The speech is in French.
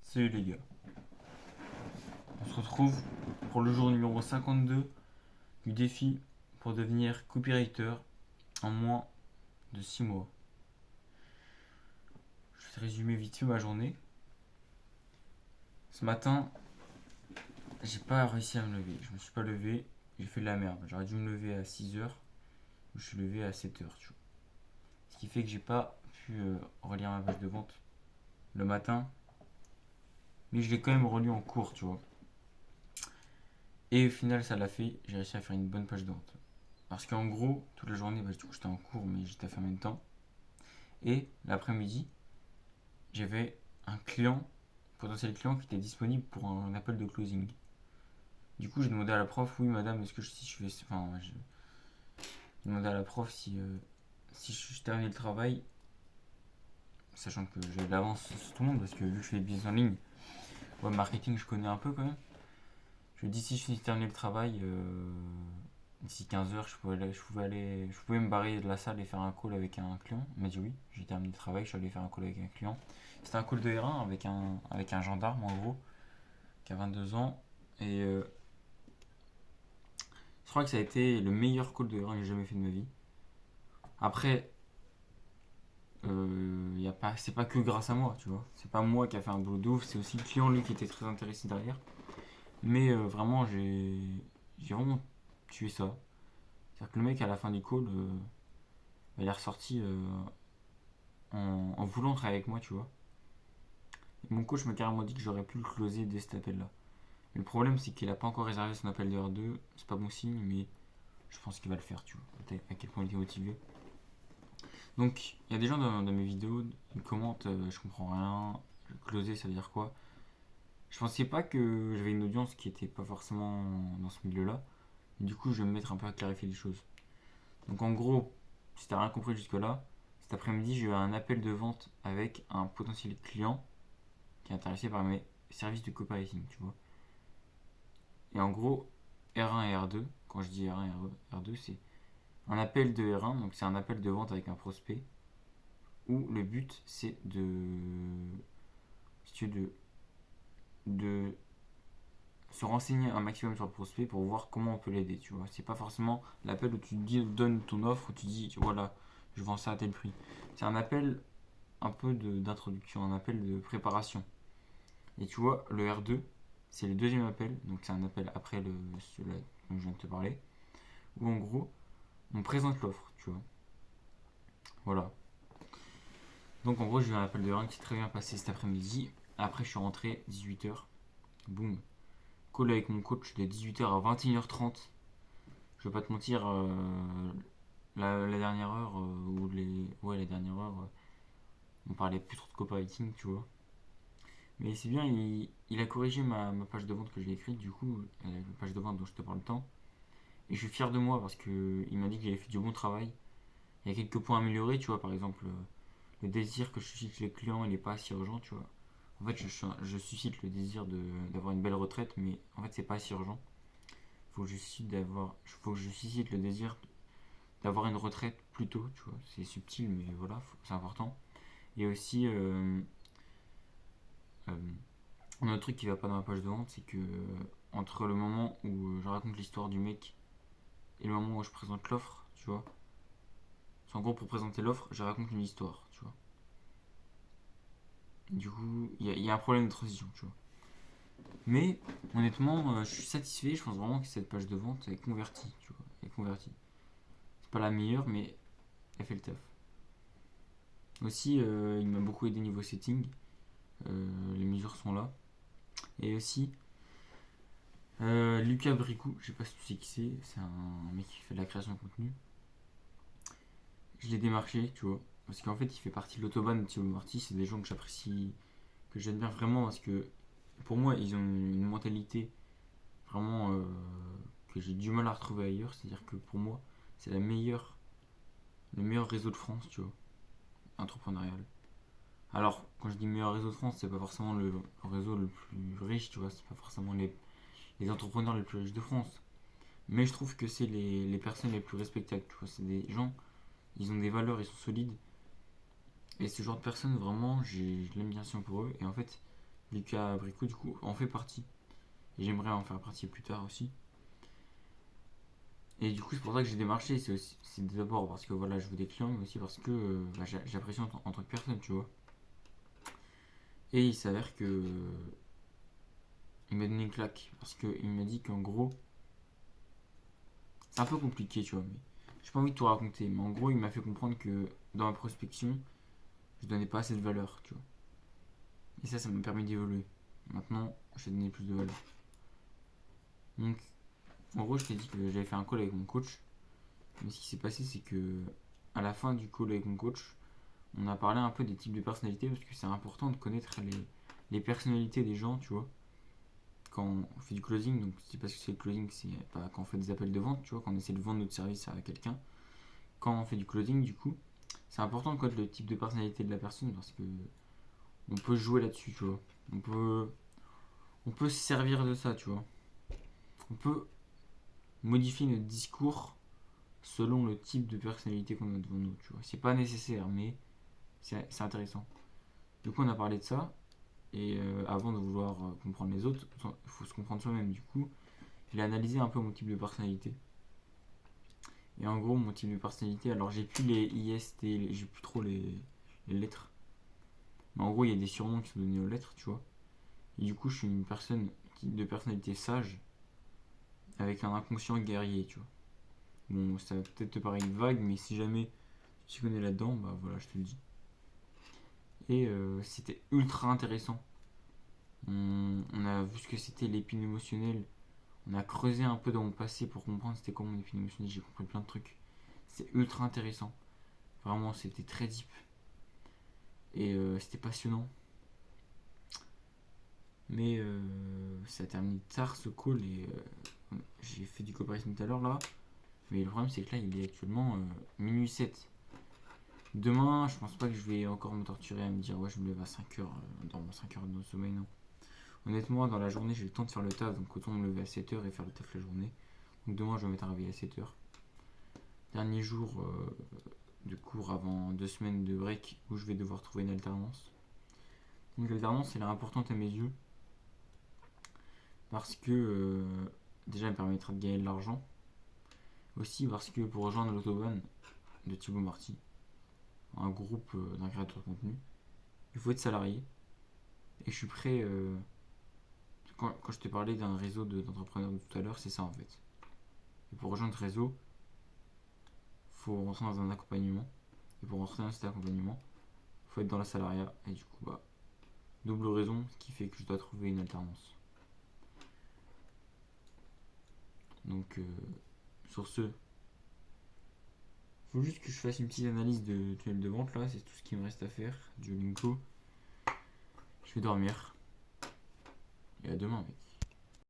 Salut les gars, on se retrouve pour le jour numéro 52 du défi pour devenir copywriter en moins de 6 mois. Je vais te résumer vite fait ma journée. Ce matin, j'ai pas réussi à me lever. Je me suis pas levé, j'ai fait de la merde. J'aurais dû me lever à 6 heures, je suis levé à 7 heures, tu vois. Ce qui fait que j'ai pas pu relire ma page de vente le matin, mais je l'ai quand même relu en cours, tu vois. Et au final, ça l'a fait, j'ai réussi à faire une bonne page de vente. Parce qu'en gros, toute la journée, du coup, j'étais en cours, mais j'étais à faire en même temps. Et l'après-midi, j'avais un client, potentiel client, qui était disponible pour un appel de closing. Du coup, j'ai demandé à la prof, oui, madame, est-ce que si je fais. Enfin, j'ai demandé à la prof si je terminais le travail, sachant que j'avais de l'avance sur tout le monde, parce que vu que je fais des business en ligne, web marketing, je connais un peu quand même. Je lui ai dit si je terminais le travail, d'ici 15 heures, je pouvais me barrer de la salle et faire un call avec un client. Il m'a dit oui, j'ai terminé le travail, je suis allé faire un call avec un client. C'était un call de R1 avec un gendarme en gros, qui a 22 ans. Et je crois que ça a été le meilleur call de R1 que j'ai jamais fait de ma vie. Après, c'est pas que grâce à moi, tu vois. C'est pas moi qui a fait un boulot de ouf, c'est aussi le client lui qui était très intéressé derrière. Mais vraiment, j'ai vraiment tué ça. C'est-à-dire que le mec à la fin du call, il est ressorti en voulant travailler avec moi, tu vois. Et mon coach m'a carrément dit que j'aurais pu le closer dès cet appel-là. Mais le problème, c'est qu'il a pas encore réservé son appel de R2. C'est pas bon signe, mais je pense qu'il va le faire, tu vois. À quel point il est motivé. Donc, il y a des gens dans mes vidéos, ils commentent, je comprends rien, closer, ça veut dire quoi. Je pensais pas que j'avais une audience qui était pas forcément dans ce milieu-là. Du coup, je vais me mettre un peu à clarifier les choses. Donc, en gros, si t'as rien compris jusque-là, cet après-midi, j'ai eu un appel de vente avec un potentiel client qui est intéressé par mes services de copywriting, tu vois. Et en gros, R1 et R2, quand je dis R1 et R2, c'est un appel de R1, donc c'est un appel de vente avec un prospect, où le but c'est si tu veux, de se renseigner un maximum sur le prospect pour voir comment on peut l'aider, tu vois. C'est pas forcément l'appel où tu donnes ton offre, où tu dis, voilà, je vends ça à tel prix. C'est un appel un peu d'introduction, un appel de préparation. Et tu vois, le R2, c'est le deuxième appel, donc c'est un appel après celui dont je viens de te parler, où en gros, on présente l'offre, tu vois. Voilà. Donc en gros, j'ai eu un appel de 1 qui s'est très bien passé cet après-midi. Après, je suis rentré 18 heures. Boum. Call avec mon coach de 18 heures à 21h30. Je vais pas te mentir, la dernière heure, ouais, la dernière heure, on parlait plus trop de copywriting, tu vois. Mais c'est bien, il a corrigé ma page de vente que j'ai écrite, du coup, la page de vente dont je te parle tant. Et je suis fier de moi parce qu'il m'a dit que j'avais fait du bon travail. Il y a quelques points à améliorer, tu vois, par exemple, le désir que je suscite chez les clients, il n'est pas assez urgent, tu vois. En fait, je suscite le désir d'avoir une belle retraite, mais en fait, c'est pas si urgent. Faut que je suscite le désir d'avoir une retraite plus tôt, tu vois. C'est subtil, mais voilà, c'est important. Et aussi, euh, un autre truc qui va pas dans la page de vente, c'est que entre le moment où je raconte l'histoire du mec et le moment où je présente l'offre, tu vois. C'est en gros pour présenter l'offre, je raconte une histoire, tu vois. Du coup, il y a un problème de transition, tu vois. Mais honnêtement, je suis satisfait. Je pense vraiment que cette page de vente est convertie, tu vois. Elle est convertie. C'est pas la meilleure, mais elle fait le taf. Aussi, il m'a beaucoup aidé niveau setting. Les mesures sont là. Et aussi, Lucas Bricou, je sais pas si tu sais qui c'est. C'est un mec qui fait de la création de contenu. Je l'ai démarché, tu vois. Parce qu'en fait, il fait partie de l'autobahn de Thibaut Marty. C'est des gens que j'apprécie, que j'admire vraiment parce que pour moi, ils ont une mentalité vraiment que j'ai du mal à retrouver ailleurs. C'est-à-dire que pour moi, c'est le meilleur réseau de France, tu vois, entrepreneurial. Alors, quand je dis meilleur réseau de France, c'est pas forcément le réseau le plus riche, tu vois, c'est pas forcément les entrepreneurs les plus riches de France. Mais je trouve que c'est les personnes les plus respectables, tu vois, c'est des gens, ils ont des valeurs, ils sont solides. Et ce genre de personnes, vraiment, je l'aime bien pour eux. Et en fait, Lucas Abricot, du coup, en fait partie. Et j'aimerais en faire partie plus tard aussi. Et du coup, c'est pour ça que j'ai démarché. C'est d'abord parce que voilà, je veux des clients, mais aussi parce que j'apprécie en tant que personne, tu vois. Et il s'avère que il m'a donné une claque. Parce qu'il m'a dit qu'en gros, c'est un peu compliqué, tu vois. Mais j'ai pas envie de tout raconter. Mais en gros, il m'a fait comprendre que dans ma prospection, je donnais pas assez de valeur, tu vois. Et ça m'a permis d'évoluer. Maintenant, je vais donner plus de valeur. Donc, en gros, je t'ai dit que j'avais fait un call avec mon coach. Mais ce qui s'est passé, c'est que à la fin du call avec mon coach, on a parlé un peu des types de personnalités parce que c'est important de connaître les personnalités des gens, tu vois. Quand on fait du closing, donc c'est parce que c'est le closing, c'est pas quand on fait des appels de vente, tu vois, quand on essaie de vendre notre service à quelqu'un. Quand on fait du closing, du coup, c'est important de connaître le type de personnalité de la personne parce que on peut jouer là-dessus, tu vois. On peut se servir de ça, tu vois. On peut modifier notre discours selon le type de personnalité qu'on a devant nous, tu vois. C'est pas nécessaire, mais c'est intéressant. Du coup, on a parlé de ça. Et avant de vouloir comprendre les autres, il faut se comprendre soi-même. Du coup, il a analysé un peu mon type de personnalité. Et en gros, mon type de personnalité, alors j'ai plus les IST, j'ai plus trop les lettres. Mais en gros, il y a des surnoms qui sont donnés aux lettres, tu vois. Et du coup, je suis une personne type de personnalité sage, avec un inconscient guerrier, tu vois. Bon, ça va peut-être te paraître vague, mais si jamais tu connais là-dedans, bah voilà, je te le dis. Et c'était ultra intéressant. On a vu ce que c'était l'épine émotionnelle. On a creusé un peu dans mon passé pour comprendre c'était quoi mon épine émotionnelle. J'ai compris plein de trucs. C'est ultra intéressant. Vraiment, c'était très deep. Et c'était passionnant. Mais ça a terminé tard ce call et j'ai fait du copywriting tout à l'heure là. Mais le problème c'est que là il est actuellement minuit 7. Demain, je pense pas que je vais encore me torturer à me dire ouais je me lève à 5h, dans 5h de sommeil, non. Honnêtement, dans la journée j'ai le temps de faire le taf, donc autant me lever à 7h et faire le taf la journée. Donc demain je vais mettre un réveil à 7h. Dernier jour de cours avant 2 semaines de break où je vais devoir trouver une alternance. Donc l'alternance elle est importante à mes yeux parce que déjà elle me permettra de gagner de l'argent. Aussi parce que pour rejoindre l'autobahn de Thibaut Marty, un groupe d'un créateur de contenu, il faut être salarié. Et je suis prêt, quand je te parlais d'un réseau d'entrepreneurs de tout à l'heure, c'est ça en fait. Et pour rejoindre ce réseau, il faut rentrer dans un accompagnement. Et pour rentrer dans cet accompagnement, il faut être dans la salariat. Et du coup, bah, double raison, ce qui fait que je dois trouver une alternance. Donc, sur ce, faut juste que je fasse une petite analyse de tunnel de vente là, c'est tout ce qui me reste à faire. Du Linko. Je vais dormir. Et à demain, mec.